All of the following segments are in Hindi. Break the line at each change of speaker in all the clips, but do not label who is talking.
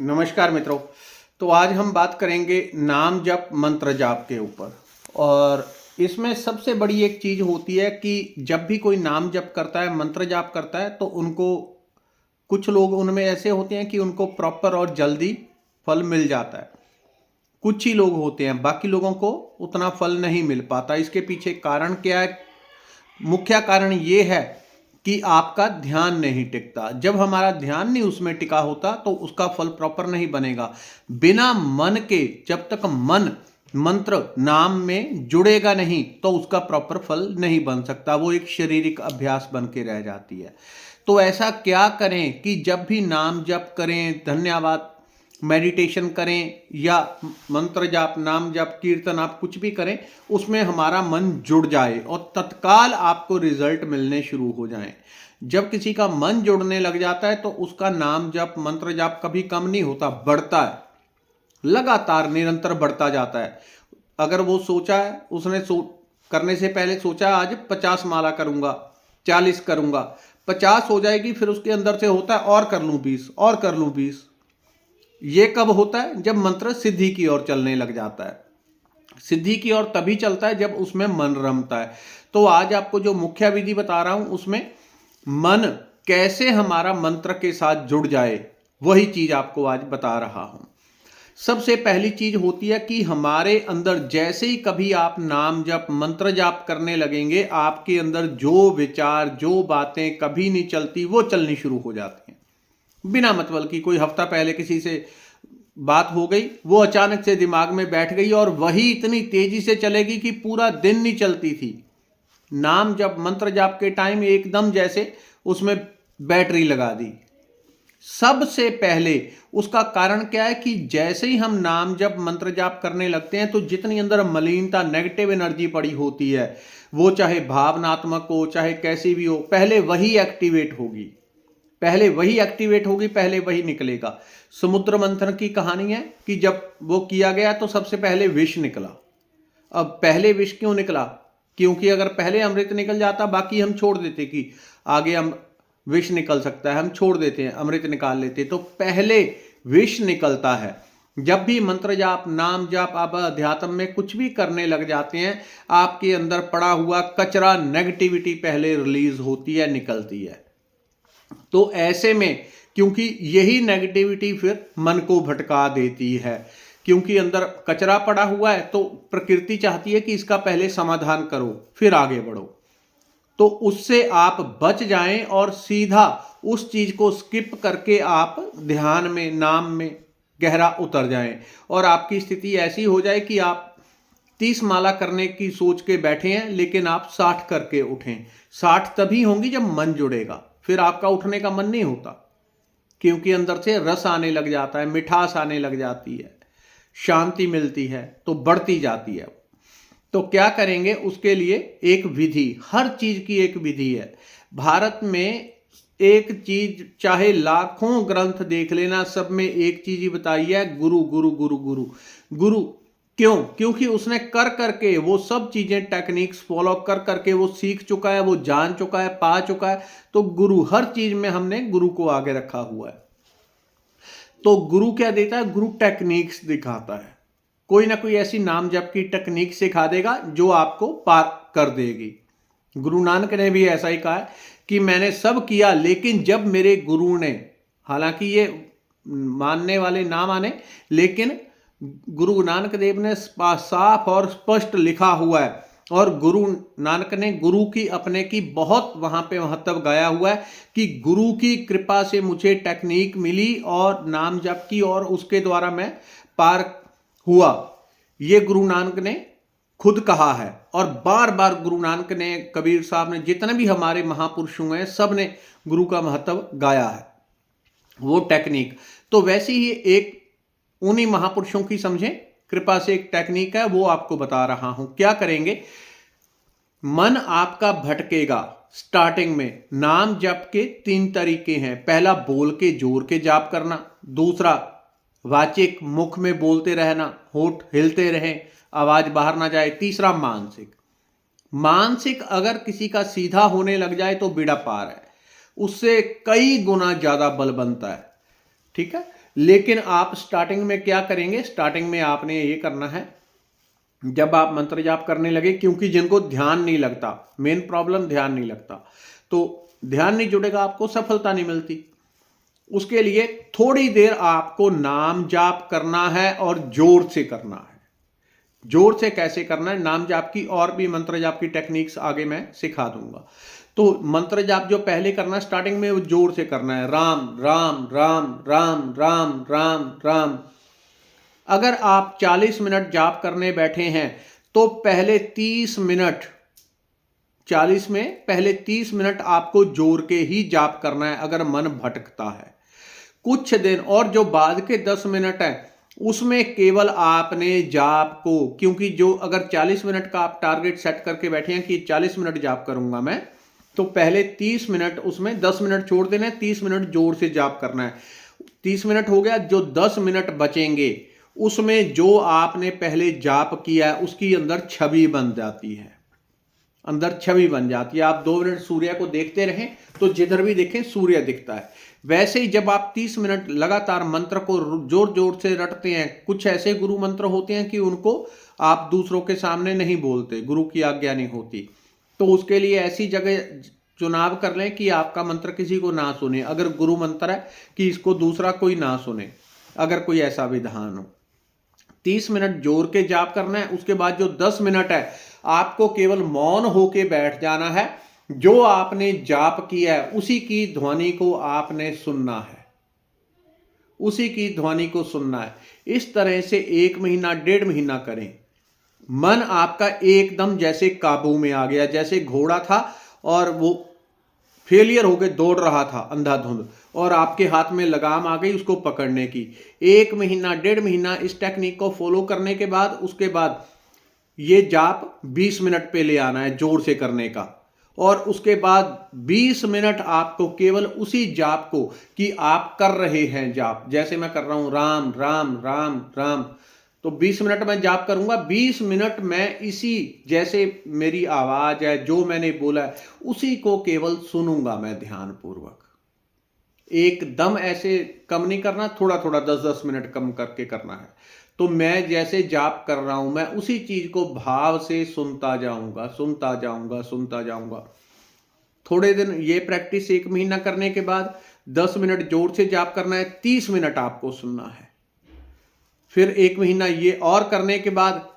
नमस्कार मित्रों। तो आज हम बात करेंगे नाम जप मंत्र जाप के ऊपर। और इसमें सबसे बड़ी एक चीज़ होती है कि जब भी कोई नाम जप करता है, मंत्र जाप करता है, तो उनको कुछ लोग उनमें ऐसे होते हैं कि उनको प्रॉपर और जल्दी फल मिल जाता है। कुछ ही लोग होते हैं, बाकी लोगों को उतना फल नहीं मिल पाता। इसके पीछे कारण क्या है? मुख्य कारण ये है कि आपका ध्यान नहीं टिकता। जब हमारा ध्यान नहीं उसमें टिका होता तो उसका फल प्रॉपर नहीं बनेगा। बिना मन के, जब तक मन मंत्र नाम में जुड़ेगा नहीं तो उसका प्रॉपर फल नहीं बन सकता। वो एक शारीरिक अभ्यास बन के रह जाती है। तो ऐसा क्या करें कि जब भी नाम जप करें, धन्यवाद मेडिटेशन करें या मंत्र जाप, नाम जाप, कीर्तन, आप कुछ भी करें, उसमें हमारा मन जुड़ जाए और तत्काल आपको रिजल्ट मिलने शुरू हो जाएं। जब किसी का मन जुड़ने लग जाता है तो उसका नाम जाप, मंत्र जाप कभी कम नहीं होता, बढ़ता है, लगातार निरंतर बढ़ता जाता है। अगर वो सोचा है, उसने करने से पहले सोचा आज 50 माला करूंगा, 40 करूंगा, 50 हो जाएगी, फिर उसके अंदर से होता है और कर लूं 20, और कर लूं 20। ये कब होता है? जब मंत्र सिद्धि की ओर चलने लग जाता है। सिद्धि की ओर तभी चलता है जब उसमें मन रमता है। तो आज आपको जो मुख्य विधि बता रहा हूं, उसमें मन कैसे हमारा मंत्र के साथ जुड़ जाए, वही चीज आपको आज बता रहा हूं। सबसे पहली चीज होती है कि हमारे अंदर जैसे ही कभी आप नाम जप, मंत्र जाप करने लगेंगे, आपके अंदर जो विचार, जो बातें कभी नहीं चलती, वो चलनी शुरू हो जाती हैं। बिना मतलब की कोई हफ्ता पहले किसी से बात हो गई, वो अचानक से दिमाग में बैठ गई और वही इतनी तेजी से चलेगी कि पूरा दिन नहीं चलती थी। नाम जप, मंत्र जाप के टाइम एकदम जैसे उसमें बैटरी लगा दी। सबसे पहले उसका कारण क्या है कि जैसे ही हम नाम जप, मंत्र जाप करने लगते हैं तो जितनी अंदर मलिनता, नेगेटिव एनर्जी पड़ी होती है, वो चाहे भावनात्मक हो, चाहे कैसी भी हो, पहले वही एक्टिवेट होगी, पहले वही एक्टिवेट होगी, पहले वही निकलेगा। समुद्र मंथन की कहानी है कि जब वो किया गया तो सबसे पहले विष निकला। अब पहले विष क्यों निकला? क्योंकि अगर पहले अमृत निकल जाता, बाकी हम छोड़ देते कि आगे हम विष निकल सकता है, हम छोड़ देते हैं, अमृत निकाल लेते। तो पहले विष निकलता है। जब भी मंत्र जाप, नाम जाप, आप अध्यात्म में कुछ भी करने लग जाते हैं, आपके अंदर पड़ा हुआ कचरा, नेगेटिविटी पहले रिलीज होती है, निकलती है। तो ऐसे में, क्योंकि यही नेगेटिविटी फिर मन को भटका देती है, क्योंकि अंदर कचरा पड़ा हुआ है, तो प्रकृति चाहती है कि इसका पहले समाधान करो फिर आगे बढ़ो। तो उससे आप बच जाएं और सीधा उस चीज को स्किप करके आप ध्यान में, नाम में गहरा उतर जाएं और आपकी स्थिति ऐसी हो जाए कि आप 30 माला करने की सोच के बैठे हैं, लेकिन आप 60 करके उठें। 60 तभी होंगी जब मन जुड़ेगा, फिर आपका उठने का मन नहीं होता, क्योंकि अंदर से रस आने लग जाता है, मिठास आने लग जाती है, शांति मिलती है, तो बढ़ती जाती है। तो क्या करेंगे उसके लिए? एक विधि, हर चीज की एक विधि है। भारत में एक चीज, चाहे लाखों ग्रंथ देख लेना, सब में एक चीज ही बताई है, गुरु गुरु गुरु गुरु गुरु। क्यों? क्योंकि उसने कर करके वो सब चीजें, टेक्निक्स फॉलो कर करके वो सीख चुका है, वो जान चुका है, पा चुका है। तो गुरु, हर चीज में हमने गुरु को आगे रखा हुआ है। तो गुरु क्या देता है? गुरु टेक्निक्स दिखाता है। कोई ना कोई ऐसी नाम जप की टेक्निक सिखा देगा जो आपको पार कर देगी। गुरु नानक ने भी ऐसा ही कहा है कि मैंने सब किया, लेकिन जब मेरे गुरु ने, हालांकि ये मानने वाले ना माने, लेकिन गुरु नानक देव ने साफ और स्पष्ट लिखा हुआ है, और गुरु नानक ने गुरु की, अपने की बहुत वहां पे महत्व गाया हुआ है कि गुरु की कृपा से मुझे टेक्निक मिली और नाम जप की, और उसके द्वारा मैं पार हुआ। ये गुरु नानक ने खुद कहा है। और बार बार गुरु नानक ने, कबीर साहब ने, जितने भी हमारे महापुरुष हुए हैं, सब ने गुरु का महत्व गाया है, वो टेक्निक। तो वैसे ही एक उन्हीं महापुरुषों की, समझें, कृपा से एक टेक्निक है, वो आपको बता रहा हूं। क्या करेंगे? मन आपका भटकेगा। स्टार्टिंग में नाम जप के 3 तरीके हैं। पहला, बोल के जोर के जाप करना। दूसरा, वाचिक, मुख में बोलते रहना, होठ हिलते रहें, आवाज बाहर ना जाए। तीसरा, मानसिक। मानसिक अगर किसी का सीधा होने लग जाए तो बेड़ा पार है, उससे कई गुना ज्यादा बल बनता है। ठीक है। लेकिन आप स्टार्टिंग में क्या करेंगे, स्टार्टिंग में आपने ये करना है, जब आप मंत्र जाप करने लगे, क्योंकि जिनको ध्यान नहीं लगता, मेन प्रॉब्लम ध्यान नहीं लगता, तो ध्यान नहीं जुड़ेगा, आपको सफलता नहीं मिलती। उसके लिए थोड़ी देर आपको नाम जाप करना है और जोर से करना है। जोर से कैसे करना है, नाम जाप की और भी मंत्र जाप की टेक्निक्स आगे मैं सिखा दूंगा। तो मंत्र जाप जो पहले करना है स्टार्टिंग में, वो जोर से करना है, राम राम राम राम राम राम राम। अगर आप 40 मिनट जाप करने बैठे हैं तो पहले 30 मिनट, 40 में पहले 30 मिनट आपको जोर के ही जाप करना है अगर मन भटकता है कुछ दिन। और जो बाद के 10 मिनट है उसमें केवल आपने जाप को, क्योंकि जो अगर 40 मिनट का आप टारगेट सेट करके बैठे हैं कि 40 मिनट जाप करूंगा मैं, तो पहले 30 मिनट उसमें 10 मिनट छोड़ देना है, 30 मिनट जोर से जाप करना है। 30 मिनट हो गया, जो 10 मिनट बचेंगे उसमें जो आपने पहले जाप किया है उसकी अंदर छवि बन जाती है, अंदर छवि बन जाती है। आप 2 मिनट सूर्य को देखते रहें तो जिधर भी देखें सूर्य दिखता है। वैसे ही जब आप 30 मिनट लगातार मंत्र को जोर जोर से रटते हैं, कुछ ऐसे गुरु मंत्र होते हैं कि उनको आप दूसरों के सामने नहीं बोलते, गुरु की आज्ञा नहीं होती, तो उसके लिए ऐसी जगह चुनाव कर लें कि आपका मंत्र किसी को ना सुने। अगर गुरु मंत्र है कि इसको दूसरा कोई ना सुने, अगर कोई ऐसा विधान हो। 30 मिनट जोर के जाप करना है। उसके बाद जो 10 मिनट है आपको केवल मौन होके बैठ जाना है, जो आपने जाप किया है उसी की ध्वनि को आपने सुनना है, उसी की ध्वनि को सुनना है। इस तरह से 1 महीना 1.5 महीना करें। मन आपका एकदम जैसे काबू में आ गया, जैसे घोड़ा था और वो फेलियर होकर दौड़ रहा था अंधाधुंध, और आपके हाथ में लगाम आ गई उसको पकड़ने की। 1 महीना 1.5 महीना इस टेक्निक को फॉलो करने के बाद, उसके बाद ये जाप 20 मिनट पे ले आना है जोर से करने का। और उसके बाद 20 मिनट आपको केवल उसी जाप को, कि आप कर रहे हैं जाप, जैसे मैं कर रहा हूं राम राम राम राम, तो 20 मिनट मैं जाप करूंगा, 20 मिनट मैं इसी, जैसे मेरी आवाज है, जो मैंने बोला है उसी को केवल सुनूंगा मैं ध्यान पूर्वक। एकदम ऐसे कम नहीं करना, थोड़ा थोड़ा 10-10 मिनट कम करके करना है। तो मैं जैसे जाप कर रहा हूं, मैं उसी चीज को भाव से सुनता जाऊंगा, सुनता जाऊंगा, सुनता जाऊंगा। थोड़े दिन ये प्रैक्टिस 1 महीना करने के बाद 10 मिनट जोर से जाप करना है, 30 मिनट आपको सुनना है। फिर 1 महीना ये और करने के बाद,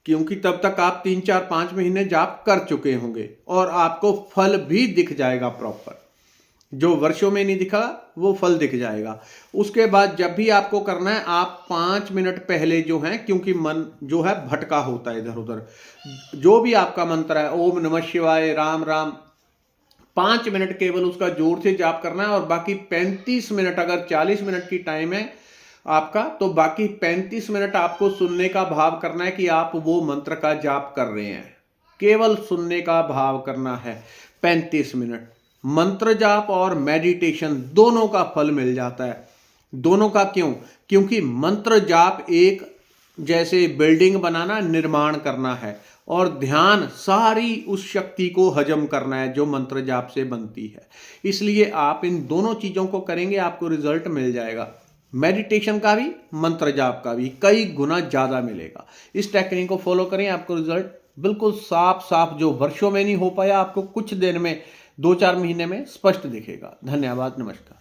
क्योंकि तब तक आप 3-4-5 महीने जाप कर चुके होंगे और आपको फल भी दिख जाएगा प्रॉपर, जो वर्षों में नहीं दिखा वो फल दिख जाएगा। उसके बाद जब भी आपको करना है, आप 5 मिनट पहले जो है, क्योंकि मन जो है भटका होता है इधर उधर, जो भी आपका मंत्र है, ओम नमः शिवाय, राम राम, 5 मिनट केवल उसका जोर से जाप करना है। और बाकी 35 मिनट, अगर 40 मिनट की टाइम है आपका, तो बाकी 35 मिनट आपको सुनने का भाव करना है कि आप वो मंत्र का जाप कर रहे हैं, केवल सुनने का भाव करना है। 35 मिनट मंत्र जाप और मेडिटेशन दोनों का फल मिल जाता है। दोनों का क्यों? क्योंकि मंत्र जाप एक जैसे बिल्डिंग बनाना, निर्माण करना है, और ध्यान सारी उस शक्ति को हजम करना है जो मंत्र जाप से बनती है। इसलिए आप इन दोनों चीजों को करेंगे, आपको रिजल्ट मिल जाएगा। मेडिटेशन का भी, मंत्र जाप का भी कई गुना ज्यादा मिलेगा। इस टेक्निक को फॉलो करें, आपको रिजल्ट बिल्कुल साफ साफ, जो वर्षों में नहीं हो पाया, आपको कुछ दिन में, 2-4 महीने में स्पष्ट दिखेगा। धन्यवाद, नमस्कार।